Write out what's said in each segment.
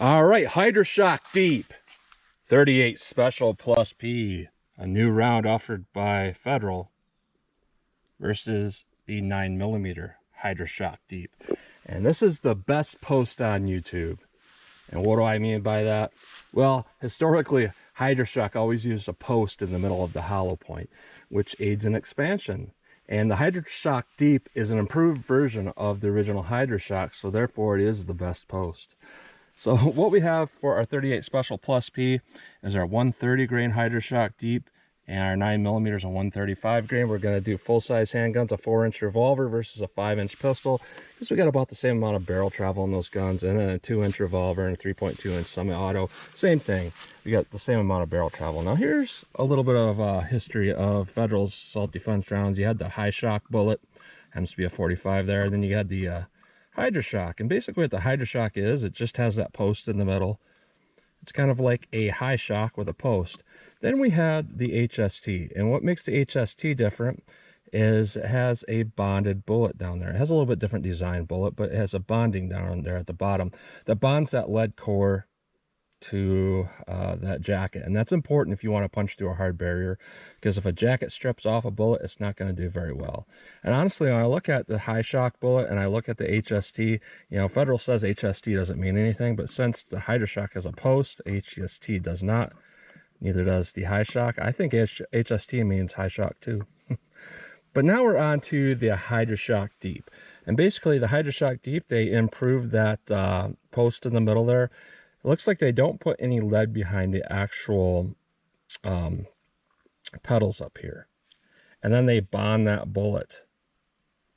All right, Hydra-Shok Deep 38 Special plus P, a new round offered by Federal versus the 9mm Hydra-Shok Deep. And this is the best post on YouTube. And what do I mean by that? Well, historically, Hydra-Shok always used a post in the middle of the hollow point, which aids in expansion. And the Hydra-Shok Deep is an improved version of the original Hydra-Shok, so therefore it is the best post. So what we have for our 38 Special plus P is our 130 grain Hydra-Shok Deep and our 9mm and 135 grain. We're going to do full-size handguns, a 4-inch revolver versus a 5-inch pistol, because we got about the same amount of barrel travel in those guns, and then a 2-inch revolver and a 3.2-inch semi-auto. Same thing. We got the same amount of barrel travel. Now here's a little bit of history of Federal's self-defense rounds. You had the Hydra-Shok bullet, happens to be a 45 there, and then you had the Hydra-Shok. And basically what the Hydra-Shok is, it just has that post in the middle. It's kind of like a high shock with a post. Then we had the HST, and what makes the HST different is it has a bonded bullet down there. It has a little bit different design bullet, but it has a bonding down there at the bottom that bonds that lead core to that jacket. And that's important if you want to punch through a hard barrier, because if a jacket strips off a bullet, it's not going to do very well. And honestly, when I look at the high shock bullet and I look at the HST, you know, Federal says HST doesn't mean anything, but since the Hydra-Shok has a post, HST does not. Neither does the high shock. I think HST means high shock too. But now we're on to the Hydra-Shok Deep. And basically the Hydra-Shok Deep, they improved that post in the middle there. It looks like they don't put any lead behind the actual pedals up here. And then they bond that bullet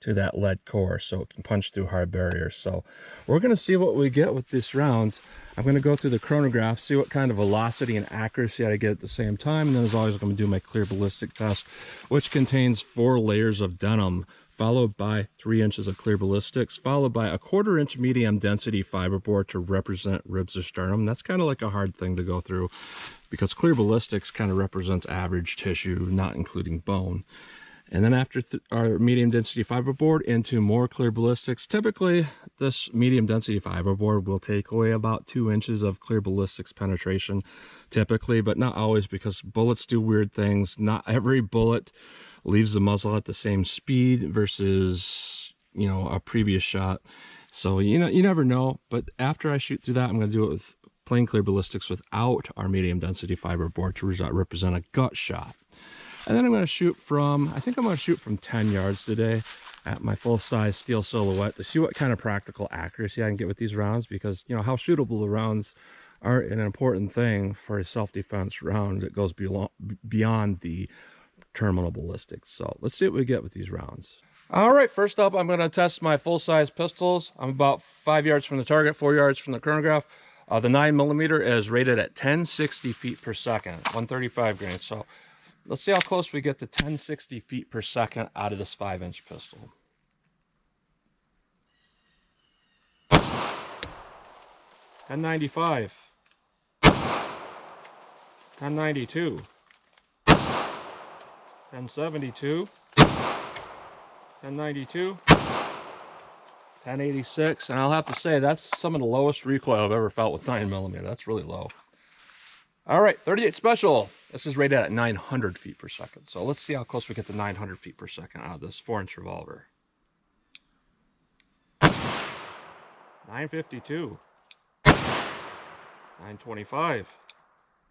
to that lead core so it can punch through hard barriers. So we're going to see what we get with these rounds. I'm going to go through the chronograph, see what kind of velocity and accuracy I get at the same time. And then as always, I'm going to do my clear ballistic test, which contains 4 layers of denim, followed by 3 inches of clear ballistics, followed by a 1/4 inch medium density fiberboard to represent ribs or sternum. That's kind of like a hard thing to go through because clear ballistics kind of represents average tissue, not including bone. And then after our medium density fiberboard into more clear ballistics, typically this medium density fiberboard will take away about 2 inches of clear ballistics penetration typically, but not always, because bullets do weird things. Not every bullet leaves the muzzle at the same speed versus, you know, a previous shot. So, you know, you never know. But after I shoot through that, I'm going to do it with plain clear ballistics without our medium density fiberboard to represent a gut shot. And then I'm going to shoot from, I think I'm going to shoot from 10 yards today at my full-size steel silhouette to see what kind of practical accuracy I can get with these rounds, because, you know, how shootable the rounds are an important thing for a self-defense round that goes beyond the terminal ballistics. So let's see what we get with these rounds. All right, first up, I'm going to test my full-size pistols. I'm about 5 yards from the target, 4 yards from the chronograph. The 9mm is rated at 1060 feet per second, 135 grain. So let's see how close we get to 1060 feet per second out of this 5-inch pistol. $10.95, $10.92, $10.72, $10.92, $10.86, and I'll have to say that's some of the lowest recoil I've ever felt with 9mm. That's really low. All right, 38 Special. This is rated at 900 feet per second. So let's see how close we get to 900 feet per second out of this 4-inch revolver. 952. 925.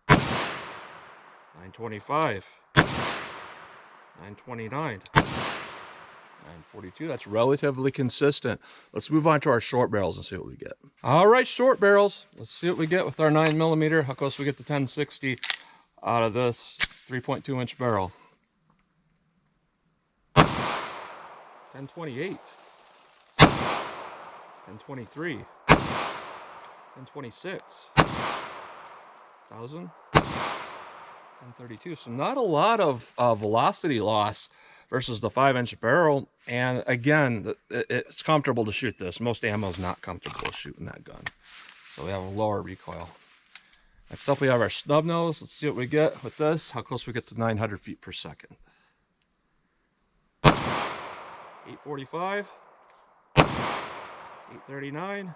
925. 929. 942. That's relatively consistent. Let's move on to our short barrels and see what we get. All right, short barrels. Let's see what we get with our 9mm. How close we get to 1060 out of this 3.2-inch barrel. 1028. 1023. 1026. 1000. 1032. So not a lot of velocity loss versus the 5-inch barrel. And again, it's comfortable to shoot this. Most ammo is not comfortable shooting that gun. So we have a lower recoil. Next up, we have our snub nose. Let's see what we get with this. How close we get to 900 feet per second. 845. 839.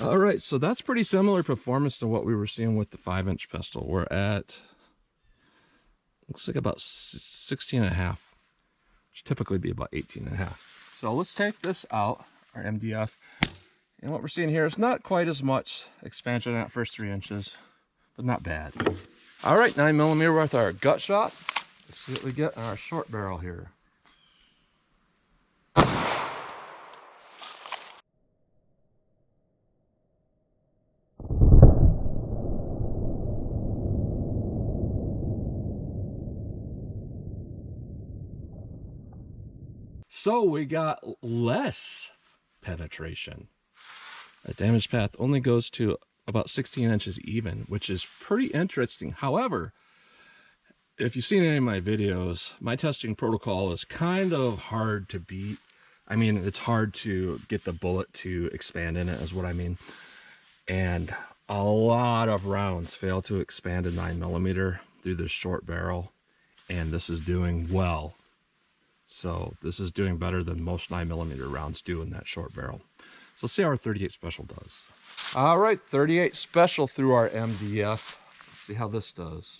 All right, so that's pretty similar performance to what we were seeing with the 5-inch pistol. We're at, looks like about 16.5, which typically be about 18.5. So let's take this out, our MDF. And what we're seeing here is not quite as much expansion in that first 3 inches, but not bad. All right, 9mm with our gut shot. Let's see what we get on our short barrel here. So we got less penetration. A damage path only goes to about 16 inches even, which is pretty interesting. However, if you've seen any of my videos, my testing protocol is kind of hard to beat. I mean, it's hard to get the bullet to expand in it, is what I mean. And a lot of rounds fail to expand a 9mm through this short barrel, and this is doing well. So this is doing better than most 9mm rounds do in that short barrel. So let's see how our 38 Special does. All right, 38 Special through our MDF. Let's see how this does.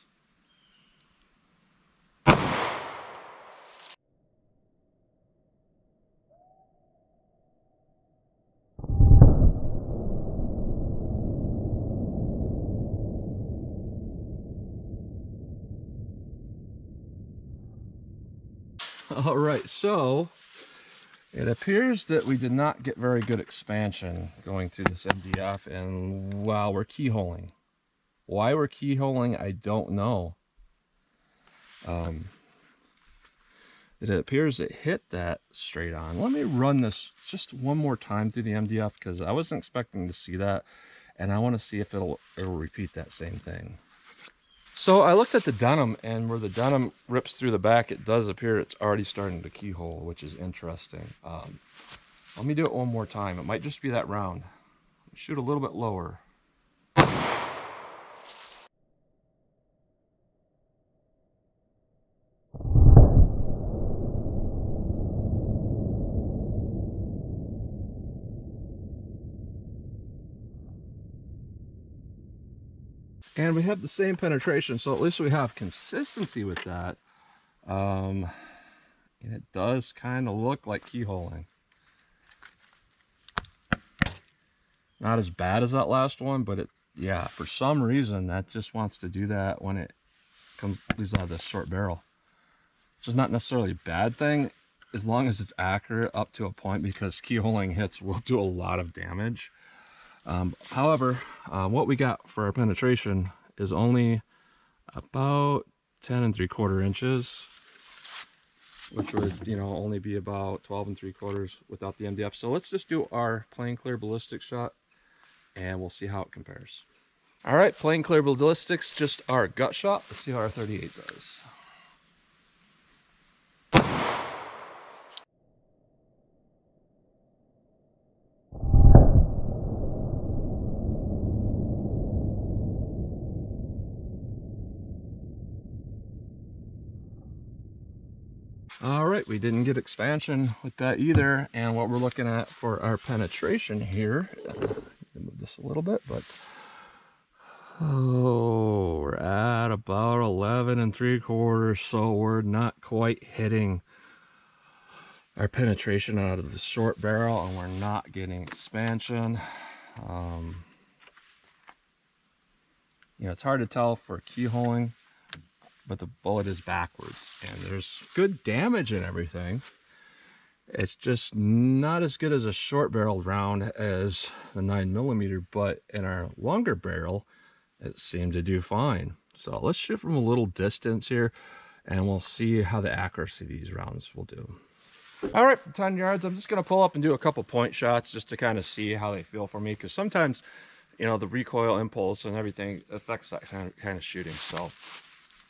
All right, so it appears that we did not get very good expansion going through this MDF, and wow, we're keyholing. Why we're keyholing, I don't know. It appears it hit that straight on. Let me run this just one more time through the MDF because I wasn't expecting to see that, and I want to see if it'll repeat that same thing. So I looked at the denim, and where the denim rips through the back, it does appear it's already starting to keyhole, which is interesting. Let me do it one more time. It might just be that round. Shoot a little bit lower. And we have the same penetration, so at least we have consistency with that. And it does kind of look like keyholing. Not as bad as that last one, but yeah, for some reason that just wants to do that when it leaves out of this short barrel. Which is not necessarily a bad thing, as long as it's accurate up to a point, because keyholing hits will do a lot of damage. However, what we got for our penetration is only about 10 3/4 inches, which would, you know, only be about 12 3/4 without the MDF. So let's just do our plain clear ballistics shot, and we'll see how it compares. All right, plain clear ballistics, just our gut shot. Let's see how our 38 does. All right, we didn't get expansion with that either. And what we're looking at for our penetration here, move this a little bit, but oh, we're at about 11 3/4, so we're not quite hitting our penetration out of the short barrel, and we're not getting expansion. You know, it's hard to tell for keyholing, but the bullet is backwards, and there's good damage and everything. It's just not as good as a short barreled round as the 9mm, but in our longer barrel, it seemed to do fine. So let's shoot from a little distance here, and we'll see how the accuracy of these rounds will do. All right, from 10 yards, I'm just going to pull up and do a couple point shots just to kind of see how they feel for me, because sometimes, you know, the recoil impulse and everything affects that kind of shooting. So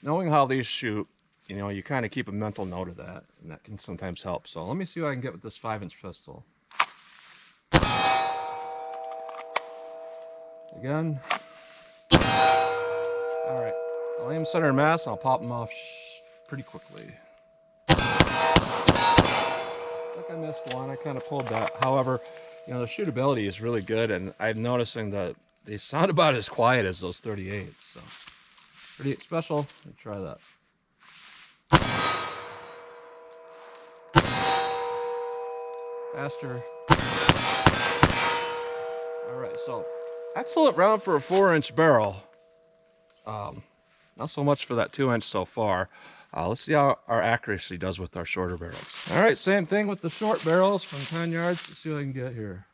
knowing how these shoot, you know, you kind of keep a mental note of that, and that can sometimes help. So let me see what I can get with this 5-inch pistol. Again. All right, I'll aim center and mass, and I'll pop them off pretty quickly. I think I missed one. I kind of pulled that. However, you know, the shootability is really good, and I'm noticing that they sound about as quiet as those 38s. So 38 Special, let me try that. Faster. All right, so excellent round for a 4-inch barrel. Not so much for that 2-inch so far. Let's see how our accuracy does with our shorter barrels. All right, same thing with the short barrels from 10 yards. Let's see what I can get here.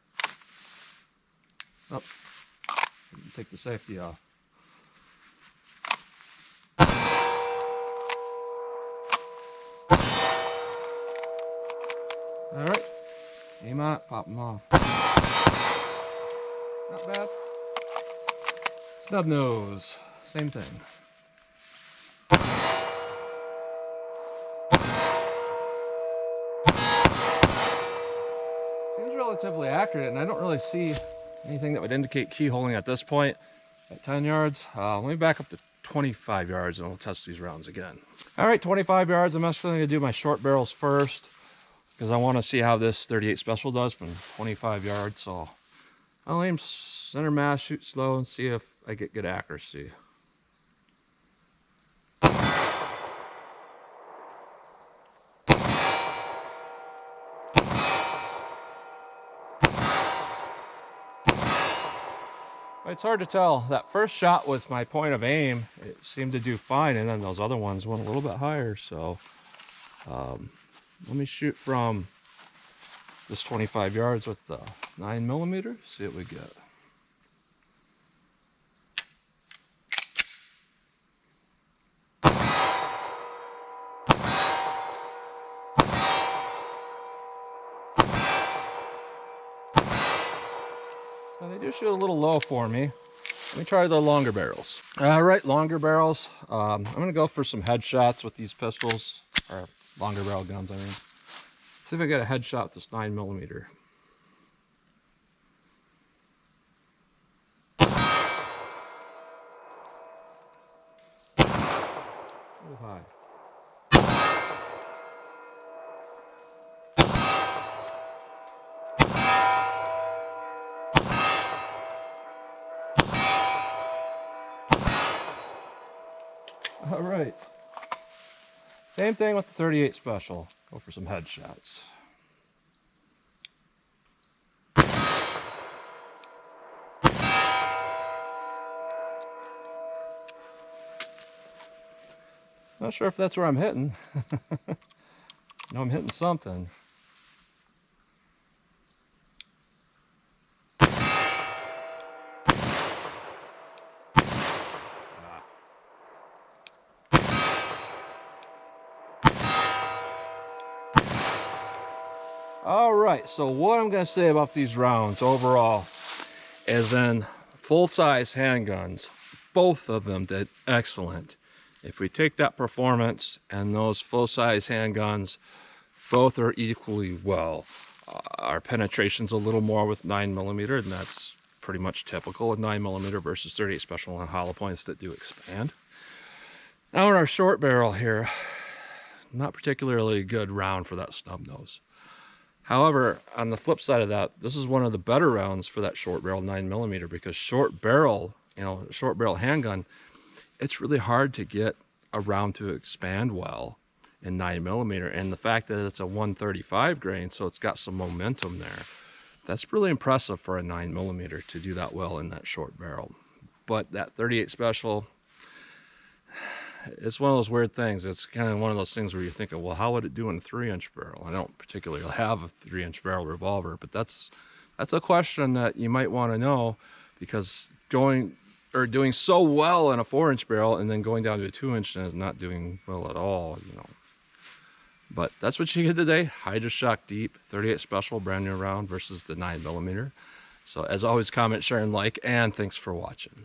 Oh, take the safety off. Aim on it, pop them off. Not bad. Snub nose, same thing. Seems relatively accurate, and I don't really see anything that would indicate keyholing at this point at 10 yards. Let me back up to 25 yards and we'll test these rounds again. All right, 25 yards. I'm actually going to do my short barrels first because I want to see how this 38 Special does from 25 yards. So I'll aim center mass, shoot slow, and see if I get good accuracy. It's hard to tell. That first shot was my point of aim. It seemed to do fine, and then those other ones went a little bit higher. So let me shoot from this 25 yards with the 9mm. See what we get. So they do shoot a little low for me. Let me try the longer barrels. All right, longer barrels. I'm gonna go for some headshots with these pistols, or longer barrel guns, I mean. See if I get a headshot with this 9mm. A little high. All right. Same thing with the 38 Special. Go for some headshots. Not sure if that's where I'm hitting. No, I'm hitting something. All right, so what I'm going to say about these rounds overall is in full-size handguns, both of them did excellent. If we take that performance and those full-size handguns, both are equally well. Our penetration's a little more with 9mm, and that's pretty much typical with 9mm versus 38 Special and hollow points that do expand. Now in our short barrel here, not particularly a good round for that snub nose. However, on the flip side of that, this is one of the better rounds for that short barrel 9mm, because short barrel, short barrel handgun, it's really hard to get a round to expand well in 9mm. And the fact that it's a 135 grain, so it's got some momentum there, that's really impressive for a 9mm to do that well in that short barrel. But that 38 Special, it's one of those weird things. It's kind of one of those things where you're thinking, well, how would it do in a 3-inch barrel? I don't particularly have a 3-inch barrel revolver, but that's a question that you might want to know, because doing so well in a 4-inch barrel and then going down to a 2-inch and not doing well at all, But that's what you get today. Hydra-Shok Deep, 38 Special, brand new round versus the 9mm. So as always, comment, share, and like, and thanks for watching.